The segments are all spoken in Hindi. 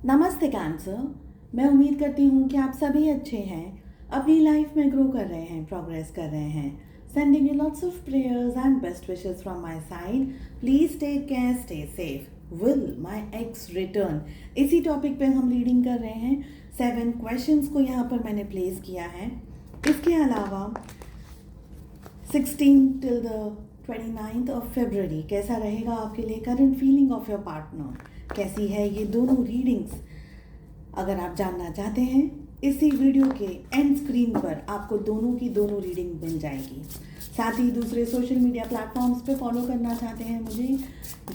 नमस्ते कैंसर। मैं उम्मीद करती हूँ कि आप सभी अच्छे हैं, अपनी लाइफ में ग्रो कर रहे हैं, प्रोग्रेस कर रहे हैं। Sending you lots of prayers and best wishes from my side. Please take care, stay safe. Will my ex return, इसी टॉपिक पे हम रीडिंग कर रहे हैं। 7 क्वेश्चंस को यहाँ पर मैंने प्लेस किया है। इसके अलावा 16 till the 29th of February कैसा रहेगा आपके लिए, current feeling of your partner कैसी है, ये दोनों रीडिंग्स अगर आप जानना चाहते हैं, इसी वीडियो के एंड स्क्रीन पर आपको दोनों की दोनों रीडिंग मिल जाएगी। साथ ही दूसरे सोशल मीडिया प्लेटफॉर्म्स पे फॉलो करना चाहते हैं मुझे,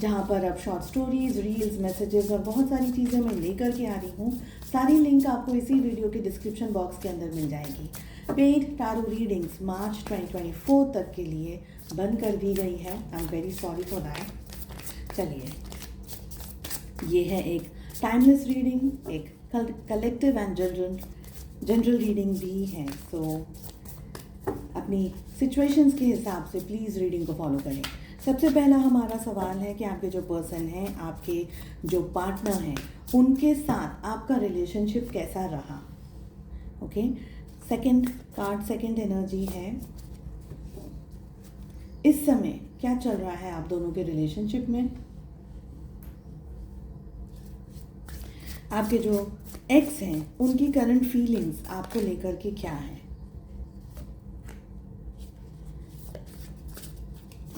जहाँ पर अब शॉर्ट स्टोरीज, रील्स, मैसेजेस और बहुत सारी चीज़ें मैं लेकर के आ रही हूँ। सारी लिंक आपको इसी वीडियो के डिस्क्रिप्शन बॉक्स के अंदर मिल जाएगी। पेड टारो रीडिंग्स मार्च 2024 तक के लिए बंद कर दी गई है। I am very sorry for that. चलिए, ये है एक टाइमलेस रीडिंग, एक कलेक्टिव एंड जनरल रीडिंग भी है। सो अपनी सिचुएशंस के हिसाब से प्लीज़ रीडिंग को फॉलो करें। सबसे पहला हमारा सवाल है कि आपके जो पर्सन हैं, आपके जो पार्टनर हैं, उनके साथ आपका रिलेशनशिप कैसा रहा। Okay, second card, second energy है। इस समय क्या चल रहा है आप दोनों के रिलेशनशिप में। आपके जो एक्स हैं, उनकी करंट फीलिंग्स आपको लेकर के क्या है।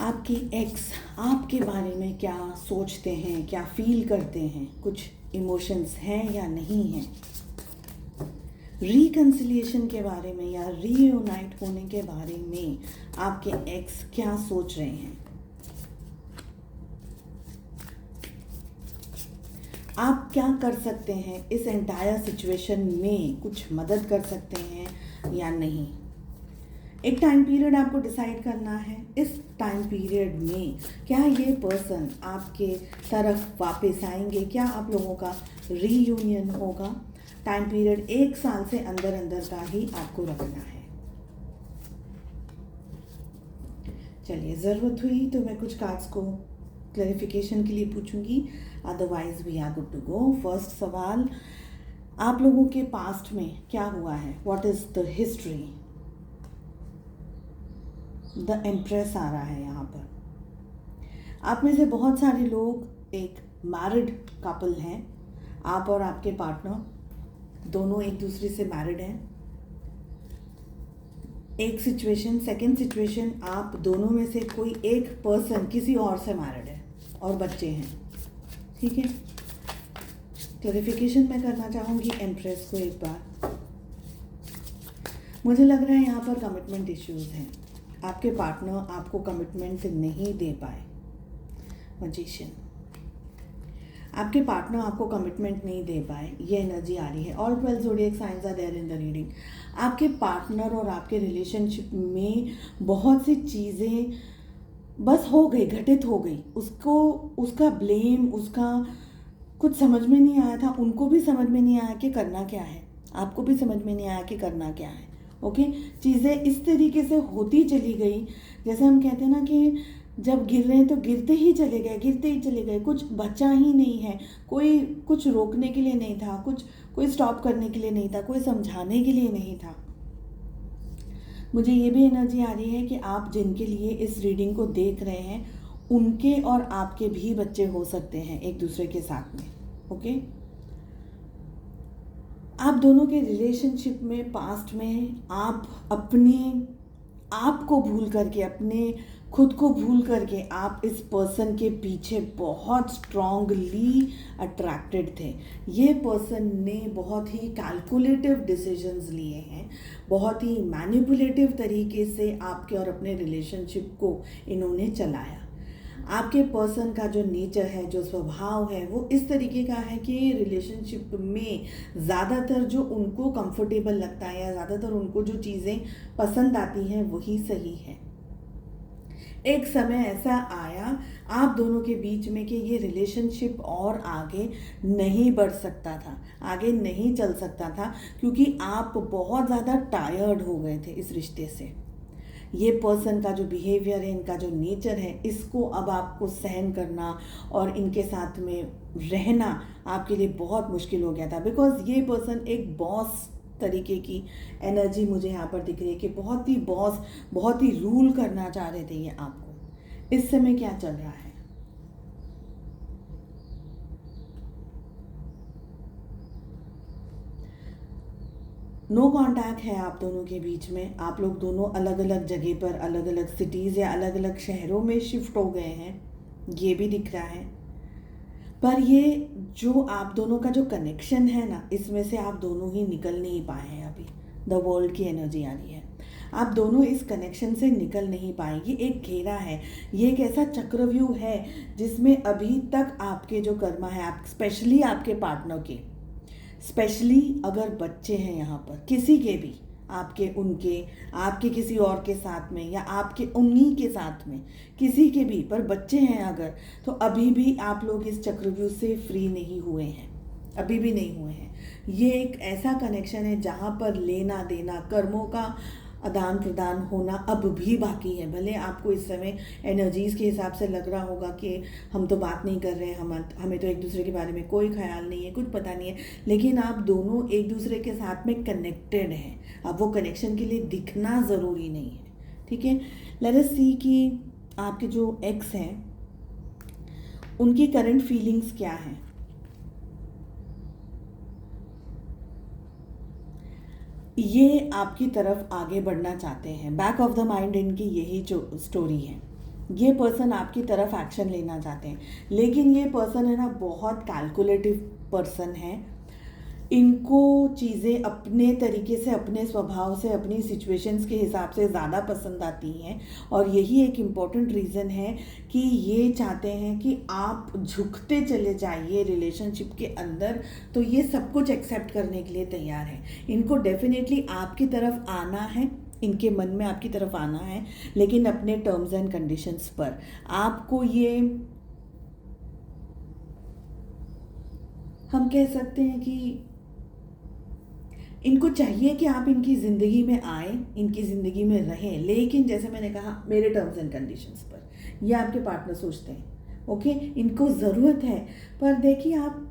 आपकी एक्स आपके बारे में क्या सोचते हैं, क्या फील करते हैं, कुछ इमोशंस हैं या नहीं हैं। रिकंसिलिएशन के बारे में या रीयूनाइट होने के बारे में आपके एक्स क्या सोच रहे हैं। आप क्या कर सकते हैं इस एंटायर सिचुएशन में, कुछ मदद कर सकते हैं या नहीं। एक टाइम पीरियड आपको डिसाइड करना है। इस टाइम पीरियड में क्या ये पर्सन आपके तरफ वापस आएंगे, क्या आप लोगों का रीयूनियन होगा। टाइम पीरियड 1 साल से अंदर अंदर का ही आपको रखना है। चलिए, ज़रूरत हुई तो मैं कुछ कार्ड्स को क्लैरिफिकेशन के लिए पूछूंगी, otherwise we are good to go. First सवाल, आप लोगों के पास्ट में क्या हुआ है, what is the history. The empress आ रहा है यहाँ पर। आप में से बहुत सारे लोग एक मैरिड कपल हैं, आप और आपके पार्टनर दोनों एक दूसरे से मैरिड हैं। एक सिचुएशन, सेकेंड सिचुएशन, आप दोनों में से कोई एक पर्सन किसी और से मैरिड है और बच्चे हैं। ठीक है, क्लैरिफिकेशन मैं करना चाहूँगी एम्प्रेस को एक बार। मुझे लग रहा है यहाँ पर कमिटमेंट इश्यूज हैं। आपके पार्टनर आपको कमिटमेंट नहीं दे पाए। मैजिशियन, आपके पार्टनर आपको कमिटमेंट नहीं दे पाए, ये एनर्जी आ रही है। All 12 zodiac signs are there in the reading. आपके पार्टनर और आपके रिलेशनशिप में बहुत सी चीज़ें बस हो गई, घटित हो गई। उसको उसका ब्लेम, उसका कुछ समझ में नहीं आया था। उनको भी समझ में नहीं आया कि करना क्या है, आपको भी समझ में नहीं आया कि करना क्या है। ओके, चीज़ें इस तरीके से होती चली गई, जैसे हम कहते हैं ना कि जब गिर रहे हैं तो गिरते ही चले गए, गिरते ही चले गए, कुछ बचा ही नहीं है। कोई कुछ रोकने के लिए नहीं था, कोई स्टॉप करने के लिए नहीं था, कोई समझाने के लिए नहीं था। मुझे ये भी एनर्जी आ रही है कि आप जिनके लिए इस रीडिंग को देख रहे हैं, उनके और आपके भी बच्चे हो सकते हैं एक दूसरे के साथ में। ओके, आप दोनों के रिलेशनशिप में पास्ट में आप अपने आप को भूल करके, अपने खुद को भूल करके आप इस पर्सन के पीछे बहुत स्ट्रांगली अट्रैक्टेड थे। ये पर्सन ने बहुत ही कैलकुलेटिव डिसीजंस लिए हैं, बहुत ही मैनिपुलेटिव तरीके से आपके और अपने रिलेशनशिप को इन्होंने चलाया। आपके पर्सन का जो नेचर है, जो स्वभाव है, वो इस तरीके का है कि रिलेशनशिप में ज़्यादातर जो उनको कंफर्टेबल लगता है या ज़्यादातर उनको जो चीज़ें पसंद आती हैं वही सही है। एक समय ऐसा आया आप दोनों के बीच में कि ये रिलेशनशिप और आगे नहीं बढ़ सकता था, आगे नहीं चल सकता था, क्योंकि आप बहुत ज़्यादा टायर्ड हो गए थे इस रिश्ते से। ये पर्सन का जो बिहेवियर है, इनका जो नेचर है, इसको अब आपको सहन करना और इनके साथ में रहना आपके लिए बहुत मुश्किल हो गया था। बिकॉज ये पर्सन एक बॉस तरीके की एनर्जी मुझे यहाँ पर दिख रही है कि बहुत ही बॉस, बहुत ही रूल करना चाह रहे थे ये आपको। इस समय क्या चल रहा है? नो कांटेक्ट है आप दोनों के बीच में। आप लोग दोनों अलग अलग जगह पर, अलग अलग सिटीज़ या अलग अलग शहरों में शिफ्ट हो गए हैं, ये भी दिख रहा है। पर ये जो आप दोनों का जो कनेक्शन है ना, इसमें से आप दोनों ही निकल नहीं पाए हैं अभी। द वर्ल्ड की एनर्जी आ रही है, आप दोनों इस कनेक्शन से निकल नहीं पाए। ये एक घेरा है, ये एक ऐसा चक्रव्यूह है जिसमें अभी तक आपके जो कर्मा है, आप स्पेशली आपके पार्टनर के, स्पेशली अगर बच्चे हैं यहाँ पर, किसी के भी, आपके, उनके, आपके किसी और के साथ में या आपके उन्हीं के साथ में, किसी के भी पर बच्चे हैं अगर, तो अभी भी आप लोग इस चक्रव्यूह से फ्री नहीं हुए हैं, अभी भी नहीं हुए हैं। ये एक ऐसा कनेक्शन है जहाँ पर लेना देना, कर्मों का आदान प्रदान होना अब भी बाकी है। भले आपको इस समय एनर्जीज़ के हिसाब से लग रहा होगा कि हम तो बात नहीं कर रहे हैं, हमें तो एक दूसरे के बारे में कोई ख्याल नहीं है, कुछ पता नहीं है, लेकिन आप दोनों एक दूसरे के साथ में कनेक्टेड हैं। अब वो कनेक्शन के लिए दिखना ज़रूरी नहीं है, ठीक है। लेट अस सी कि आपके जो एक्स हैं उनकी करंट फीलिंग्स क्या हैं। ये आपकी तरफ आगे बढ़ना चाहते हैं, बैक ऑफ द माइंड इनकी यही जो स्टोरी है। ये पर्सन आपकी तरफ एक्शन लेना चाहते हैं, लेकिन ये पर्सन है ना बहुत कैलकुलेटिव पर्सन है। इनको चीज़ें अपने तरीके से, अपने स्वभाव से, अपनी सिचुएशंस के हिसाब से ज़्यादा पसंद आती हैं, और यही एक इम्पॉर्टेंट रीज़न है कि ये चाहते हैं कि आप झुकते चले जाइए रिलेशनशिप के अंदर, तो ये सब कुछ एक्सेप्ट करने के लिए तैयार है। इनको डेफिनेटली आपकी तरफ आना है, इनके मन में आपकी तरफ आना है, लेकिन अपने टर्म्स एंड कंडीशंस पर। आपको ये हम कह सकते हैं कि इनको चाहिए कि आप इनकी ज़िंदगी में आए, इनकी ज़िंदगी में रहें, लेकिन जैसे मैंने कहा मेरे टर्म्स एंड कंडीशंस पर। ये आपके पार्टनर सोचते हैं, ओके, इनको ज़रूरत है। पर देखिए, आप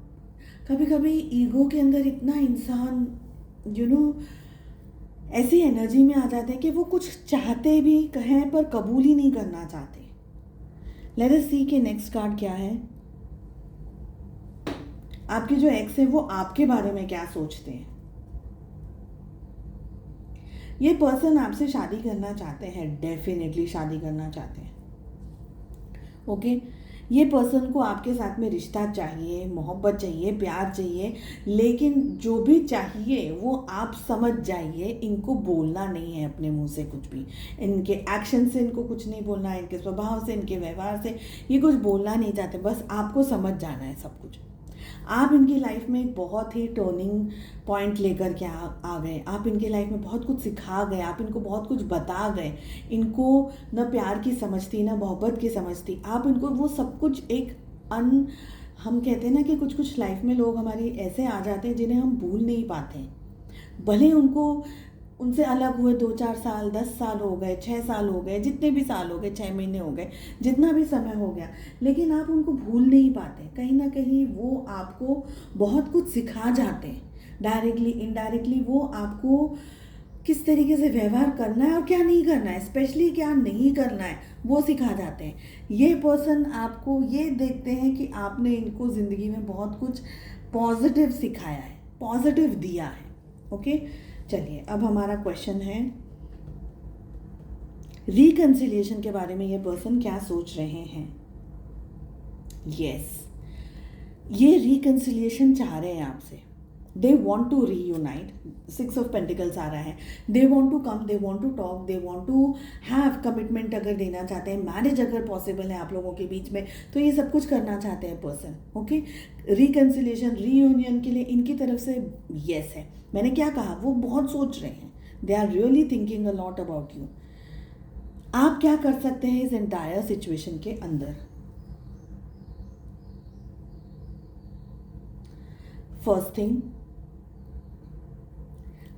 कभी कभी ईगो के अंदर इतना इंसान ऐसी एनर्जी में आ जाते हैं कि वो कुछ चाहते भी कहें पर कबूल ही नहीं करना चाहते। लेट अस सी कि नेक्स्ट कार्ड क्या है। आपके जो एक्स है वो आपके बारे में क्या सोचते हैं। ये पर्सन आपसे शादी करना चाहते हैं, डेफिनेटली शादी करना चाहते हैं, ओके। ये पर्सन को आपके साथ में रिश्ता चाहिए, मोहब्बत चाहिए, प्यार चाहिए, लेकिन जो भी चाहिए वो आप समझ जाइए, इनको बोलना नहीं है अपने मुंह से कुछ भी, इनके एक्शन से इनको कुछ नहीं बोलना है, इनके स्वभाव से, इनके व्यवहार से ये कुछ बोलना नहीं चाहते, बस आपको समझ जाना है सब कुछ। आप इनकी लाइफ में एक बहुत ही टर्निंग पॉइंट लेकर के आ गए, आप इनके लाइफ में बहुत कुछ सिखा गए, आप इनको बहुत कुछ बता गए। इनको न प्यार की समझ थी, न मोहब्बत की समझ थी, आप इनको वो सब कुछ एक हम कहते हैं ना कि कुछ कुछ लाइफ में लोग हमारी ऐसे आ जाते हैं जिन्हें हम भूल नहीं पाते। भले उनसे अलग हुए 2-4 साल, 10 साल हो गए, 6 साल हो गए, जितने भी साल हो गए, 6 महीने हो गए, जितना भी समय हो गया, लेकिन आप उनको भूल नहीं पाते। कहीं ना कहीं वो आपको बहुत कुछ सिखा जाते हैं, डायरेक्टली इनडायरेक्टली वो आपको किस तरीके से व्यवहार करना है और क्या नहीं करना है, स्पेशली क्या नहीं करना है, वो सिखा जाते हैं। ये पर्सन आपको ये देखते हैं कि आपने इनको ज़िंदगी में बहुत कुछ पॉजिटिव सिखाया है, पॉजिटिव दिया है, ओके। चलिए, अब हमारा क्वेश्चन है रिकंसिलिएशन के बारे में ये पर्सन क्या सोच रहे हैं। यस, ये रिकंसिलिएशन चाह रहे हैं आपसे। They want to reunite, 6 of pentacles आ रहा है। They want to come, they want to talk, they want to have commitment अगर देना चाहते हैं, मैरिज अगर पॉसिबल है आप लोगों के बीच में, तो ये सब कुछ करना चाहते हैं पर्सन, ओके। रिकंसिलिएशन, रीयूनियन के लिए इनकी तरफ से यस है। मैंने क्या कहा, वो बहुत सोच रहे हैं, they are really thinking a lot about you. आप क्या कर सकते हैं इस एंटायर सिचुएशन के अंदर। फर्स्ट थिंग,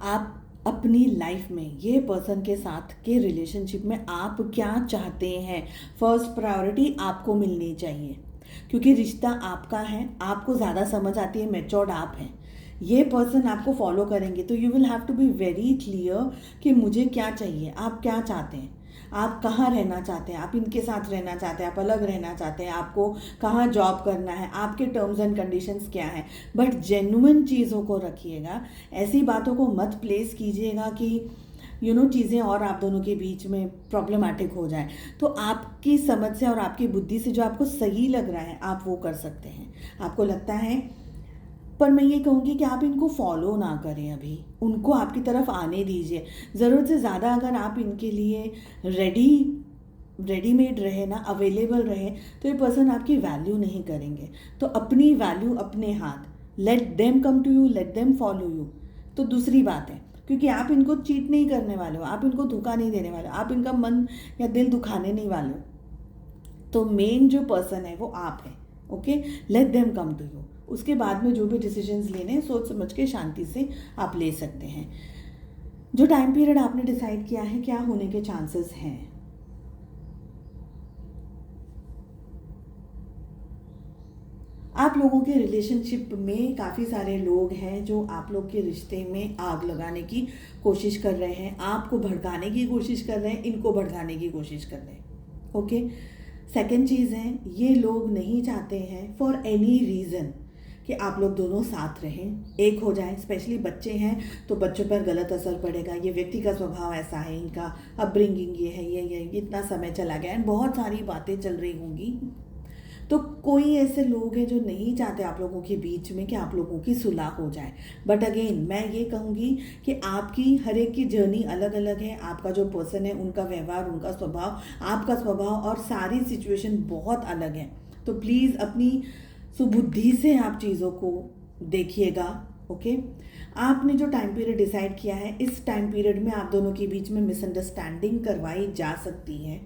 आप अपनी लाइफ में ये पर्सन के साथ के रिलेशनशिप में आप क्या चाहते हैं, फर्स्ट प्रायोरिटी आपको मिलनी चाहिए, क्योंकि रिश्ता आपका है, आपको ज़्यादा समझ आती है, मैच्योर्ड आप हैं। ये पर्सन आपको फॉलो करेंगे तो you will have to be very clear कि मुझे क्या चाहिए, आप क्या चाहते हैं, आप कहाँ रहना चाहते हैं, आप इनके साथ रहना चाहते हैं, आप अलग रहना चाहते हैं, आपको कहाँ जॉब करना है, आपके टर्म्स एंड कंडीशंस क्या हैं। बट जेन्युइन चीज़ों को रखिएगा, ऐसी बातों को मत प्लेस कीजिएगा कि चीज़ें और आप दोनों के बीच में प्रॉब्लमेटिक हो जाए। तो आपकी समझ से और आपकी बुद्धि से जो आपको सही लग रहा है आप वो कर सकते हैं। आपको लगता है, पर मैं ये कहूँगी कि आप इनको फॉलो ना करें, अभी उनको आपकी तरफ आने दीजिए। ज़रूरत से ज़्यादा अगर आप इनके लिए रेडीमेड रहे ना, अवेलेबल रहे, तो ये पर्सन आपकी वैल्यू नहीं करेंगे। तो अपनी वैल्यू अपने हाथ, let them come to you, let them follow you. तो दूसरी बात है, क्योंकि आप इनको चीट नहीं करने वाले हो, आप इनको धोखा नहीं देने वाले हो, आप इनका मन या दिल दुखाने नहीं वाले हो। तो मेन जो पर्सन है वो आप है। Okay, let them come to you. उसके बाद में जो भी डिसीजंस लेने हैं सोच समझ के शांति से आप ले सकते हैं। जो टाइम पीरियड आपने डिसाइड किया है, क्या होने के चांसेस हैं? आप लोगों के रिलेशनशिप में काफ़ी सारे लोग हैं जो आप लोग के रिश्ते में आग लगाने की कोशिश कर रहे हैं, आपको भड़काने की कोशिश कर रहे हैं, इनको भड़काने की कोशिश कर रहे हैं। ओके, सेकेंड चीज़ है, ये लोग नहीं चाहते हैं फॉर एनी रीज़न कि आप लोग दोनों साथ रहें, एक हो जाएं। स्पेशली बच्चे हैं तो बच्चों पर गलत असर पड़ेगा, ये व्यक्ति का स्वभाव ऐसा है, इनका अपब्रिंगिंग ये है, ये इतना समय चला गया एंड बहुत सारी बातें चल रही होंगी। तो कोई ऐसे लोग हैं जो नहीं चाहते आप लोगों के बीच में कि आप लोगों की सुलह हो जाए। बट अगेन मैं ये कहूँगी कि आपकी हर एक की जर्नी अलग अलग है, आपका जो पर्सन है उनका व्यवहार, उनका स्वभाव, आपका स्वभाव और सारी सिचुएशन बहुत अलग है। तो प्लीज़ अपनी सुबुद्धि से आप चीज़ों को देखिएगा। ओके, आपने जो टाइम पीरियड डिसाइड किया है, इस टाइम पीरियड में आप दोनों के बीच में मिसअंडरस्टैंडिंग करवाई जा सकती है।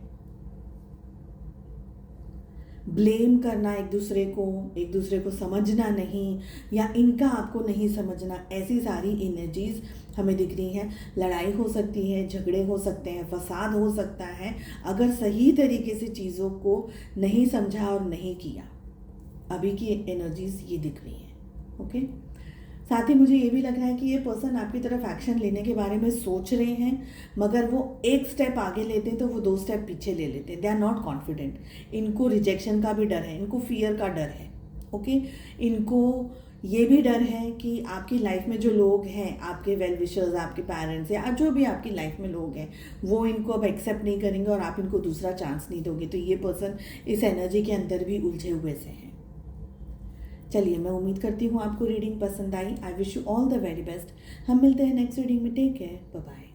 ब्लेम करना एक दूसरे को समझना नहीं, या इनका आपको नहीं समझना, ऐसी सारी एनर्जीज हमें दिख रही हैं। लड़ाई हो सकती है, झगड़े हो सकते हैं, फसाद हो सकता है, अगर सही तरीके से चीज़ों को नहीं समझा और नहीं किया। अभी की एनर्जीज ये दिख रही हैं। ओके, साथ ही मुझे ये भी लग रहा है कि ये पर्सन आपकी तरफ एक्शन लेने के बारे में सोच रहे हैं, मगर वो एक स्टेप आगे लेते हैं तो वो 2 स्टेप पीछे ले लेते हैं। दे आर नॉट कॉन्फिडेंट, इनको रिजेक्शन का भी डर है, इनको फियर का डर है। ओके, इनको ये भी डर है कि आपकी लाइफ में जो लोग हैं, आपके वेल विशर्स, आपके पेरेंट्स या जो भी आपकी लाइफ में लोग हैं, वो इनको अब एक्सेप्ट नहीं करेंगे और आप इनको दूसरा चांस नहीं दोगे। तो ये पर्सन इस एनर्जी के अंदर भी उलझे हुए से हैं। चलिए, मैं उम्मीद करती हूँ आपको रीडिंग पसंद आई। I wish you all the very best. हम मिलते हैं नेक्स्ट रीडिंग में। Take care, bye bye.